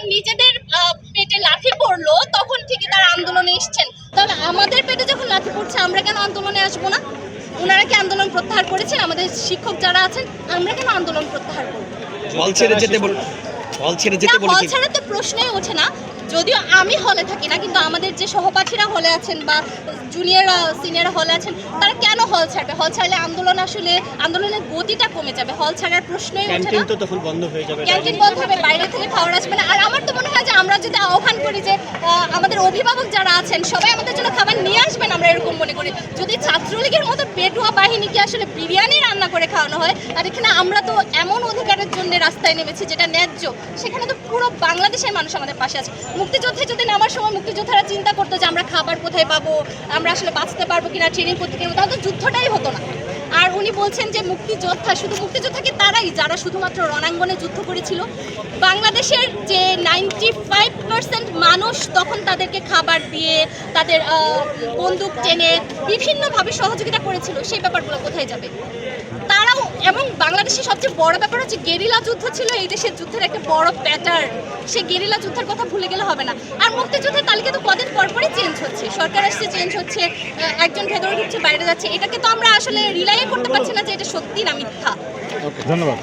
যখন নিজেদের পেটে লাথি পড়লো তখন ঠিকই তারা আন্দোলনে এসছেন, তাহলে আমাদের পেটে যখন লাথি পড়ছে আমরা কেন আন্দোলনে আসবো না? ওনারা কি আন্দোলন প্রত্যাহার করেছেন? আমাদের শিক্ষক যারা আছেন, আমরা কেন আন্দোলন প্রত্যাহার করবো? হল ছেড়ে যেতে বল, হল ছেড়ে যেতে বলে হল ছাড়া তো প্রশ্নই ওঠে না। যদিও আমি হলে থাকি না, কিন্তু আমাদের যে সহপাঠীরা হলে আছেন বা জুনিয়ররা সিনিয়ররা হলে আছেন, তারা কেন হল ছাড়বে? হল ছাড়লে আন্দোলনের গতিটা কমে যাবে। হল ছাড়ার প্রশ্নই ওঠে না। ক্যান্টিন তো তখন বন্ধ হয়ে যাবে, ক্যান্টিন বন্ধ হবে, বাইরে থেকে খাবার আসবে না। আর আমার তো মনে হয় যে আমরা যদি আহ্বান করি যে আমাদের অভিভাবক যারা আছেন সবাই আমাদের জন্য খাবার নিয়ে আসবেন, আমরা এরকম মনে করি। যদি ছাত্রলীগের মতো পেটুয়া বাহিনীকে আসলে বিরিয়ানি রান্না করে খাওয়ানো হয়, আর এখানে আমরা তো এমন অধিকারের জন্য রাস্তায় নেমেছি যেটা ন্যায্য, সেখানে তো পুরো বাংলাদেশের মানুষ আমাদের পাশে আছে। মুক্তিযুদ্ধে যদি নামার সময় মুক্তিযোদ্ধারা চিন্তা করতো যে আমরা খাবার কোথায় পাবো, আমরা আসলে বাঁচতে পারবো কিনা, ট্রেনিং করতে কিনা, তাহলে তো যুদ্ধটাই হতো না। আর উনি বলছেন যে মুক্তিযোদ্ধা, শুধু মুক্তিযোদ্ধা কি তারাই যারা শুধুমাত্র রণাঙ্গনে যুদ্ধ করেছিল? বাংলাদেশের যে 95% মানুষ তখন তাদেরকে খাবার দিয়ে, তাদের বন্দুক টেনে বিভিন্নভাবে সহযোগিতা করেছিল, সেই ব্যাপারগুলো কোথায় যাবে? তারাও, এবং বাংলাদেশের সবচেয়ে বড় ব্যাপার হচ্ছে গেরিলা যুদ্ধ ছিল এই দেশের যুদ্ধের একটা বড় প্যাটার্ন। সেই গেরিলা যুদ্ধের কথা ভুলে গেলে হবে না। আর মুক্তিযুদ্ধের তালিকা তো কদিন পরপরই চেঞ্জ হচ্ছে, সরকার আসছে, চেঞ্জ হচ্ছে, একজন ভেতরে ঢুকছে, বাইরে যাচ্ছে। এটাকে তো আমরা আসলে রিলাই করতে পারছি না যে এটা সত্যি না মিথ্যা। ধন্যবাদ।